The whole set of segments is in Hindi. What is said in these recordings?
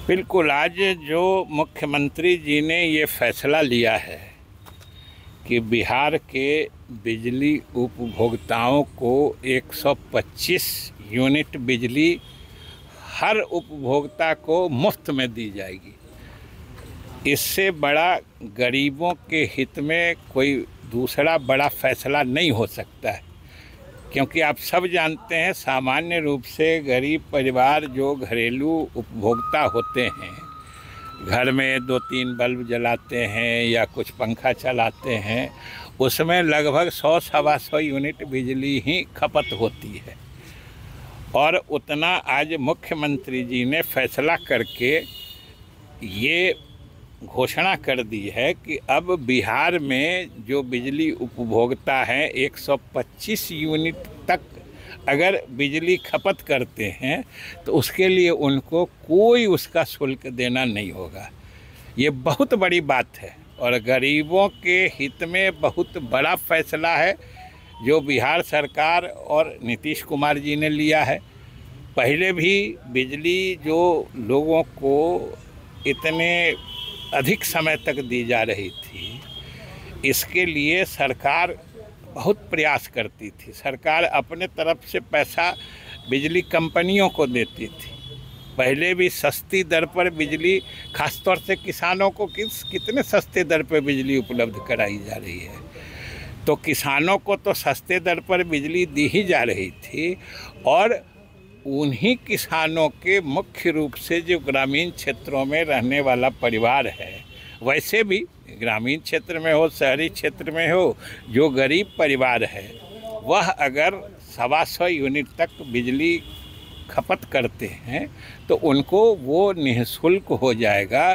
बिल्कुल, आज जो मुख्यमंत्री जी ने ये फैसला लिया है कि बिहार के बिजली उपभोक्ताओं को 125 यूनिट बिजली हर उपभोक्ता को मुफ्त में दी जाएगी, इससे बड़ा गरीबों के हित में कोई दूसरा बड़ा फैसला नहीं हो सकता है। क्योंकि आप सब जानते हैं, सामान्य रूप से गरीब परिवार जो घरेलू उपभोक्ता होते हैं, घर में 2-3 बल्ब जलाते हैं या कुछ पंखा चलाते हैं, उसमें लगभग 100-125 यूनिट बिजली ही खपत होती है। और उतना आज मुख्यमंत्री जी ने फैसला करके ये घोषणा कर दी है कि अब बिहार में जो बिजली उपभोक्ता हैं 125 यूनिट तक अगर बिजली खपत करते हैं तो उसके लिए उनको कोई उसका शुल्क देना नहीं होगा। ये बहुत बड़ी बात है और गरीबों के हित में बहुत बड़ा फैसला है जो बिहार सरकार और नीतीश कुमार जी ने लिया है। पहले भी बिजली जो लोगों को इतने अधिक समय तक दी जा रही थी, इसके लिए सरकार बहुत प्रयास करती थी। सरकार अपने तरफ से पैसा बिजली कंपनियों को देती थी। पहले भी सस्ती दर पर बिजली, खासतौर से किसानों को कितने सस्ते दर पर बिजली उपलब्ध कराई जा रही है। तो किसानों को तो सस्ते दर पर बिजली दी ही जा रही थी और उन्हीं किसानों के मुख्य रूप से जो ग्रामीण क्षेत्रों में रहने वाला परिवार है, वैसे भी ग्रामीण क्षेत्र में हो, शहरी क्षेत्र में हो, जो गरीब परिवार है वह अगर 125 यूनिट तक बिजली खपत करते हैं तो उनको वो निःशुल्क हो जाएगा।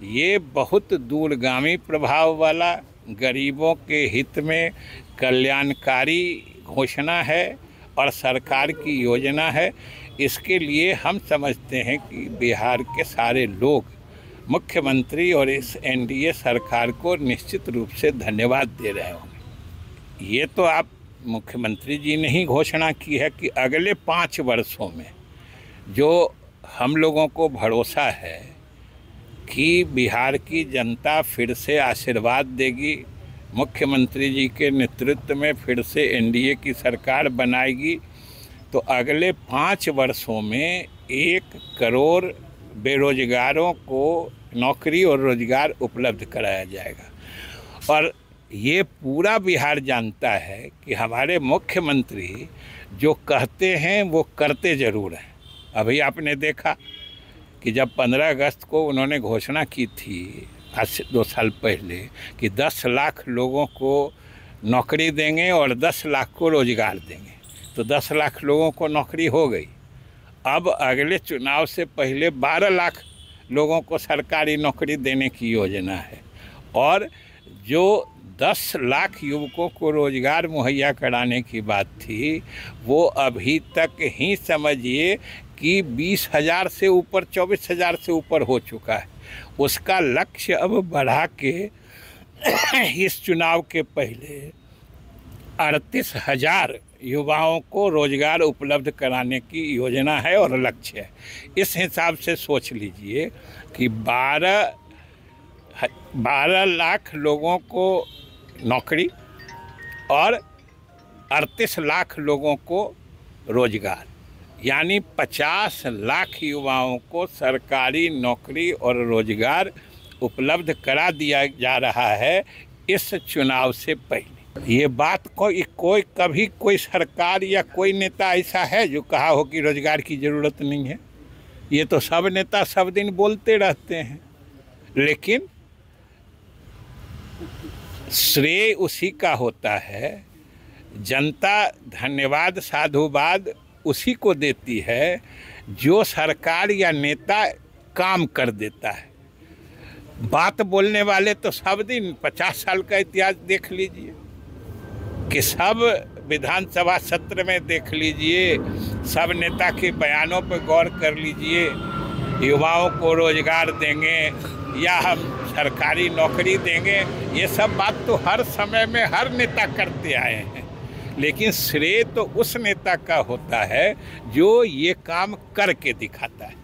ये बहुत दूरगामी प्रभाव वाला, गरीबों के हित में कल्याणकारी घोषणा है और सरकार की योजना है। इसके लिए हम समझते हैं कि बिहार के सारे लोग मुख्यमंत्री और इस एनडीए सरकार को निश्चित रूप से धन्यवाद दे रहे होंगे। ये तो आप मुख्यमंत्री जी ने ही घोषणा की है कि अगले 5 वर्षों में जो हम लोगों को भरोसा है कि बिहार की जनता फिर से आशीर्वाद देगी, मुख्यमंत्री जी के नेतृत्व में फिर से एनडीए की सरकार बनाएगी, तो अगले 5 वर्षों में 1 करोड़ बेरोजगारों को नौकरी और रोजगार उपलब्ध कराया जाएगा। और ये पूरा बिहार जानता है कि हमारे मुख्यमंत्री जो कहते हैं वो करते ज़रूर हैं। अभी आपने देखा कि जब 15 अगस्त को उन्होंने घोषणा की थी, आज से 2 साल पहले, कि 10 लाख लोगों को नौकरी देंगे और 10 लाख को रोजगार देंगे, तो 10 लाख लोगों को नौकरी हो गई। अब अगले चुनाव से पहले 12 लाख लोगों को सरकारी नौकरी देने की योजना है और जो 10 लाख युवकों को रोजगार मुहैया कराने की बात थी, वो अभी तक ही समझिए कि 20,000 से ऊपर, 24,000 से ऊपर हो चुका है। उसका लक्ष्य अब बढ़ा के इस चुनाव के पहले 38,000 युवाओं को रोजगार उपलब्ध कराने की योजना है और लक्ष्य है। इस हिसाब से सोच लीजिए कि 12 लाख लोगों को नौकरी और 38 लाख लोगों को रोजगार, यानी 50 लाख युवाओं को सरकारी नौकरी और रोजगार उपलब्ध करा दिया जा रहा है इस चुनाव से पहले। ये बात कभी कोई सरकार या कोई नेता ऐसा है जो कहा हो कि रोजगार की ज़रूरत नहीं है? ये तो सब नेता सब दिन बोलते रहते हैं, लेकिन श्रेय उसी का होता है। जनता धन्यवाद, साधुवाद उसी को देती है जो सरकार या नेता काम कर देता है। बात बोलने वाले तो सब दिन, 50 साल का इतिहास देख लीजिए कि सब विधानसभा सत्र में देख लीजिए, सब नेता के बयानों पर गौर कर लीजिए, युवाओं को रोजगार देंगे या हम सरकारी नौकरी देंगे, ये सब बात तो हर समय में हर नेता करते आए हैं। लेकिन श्रेय तो उस नेता का होता है जो ये काम करके दिखाता है।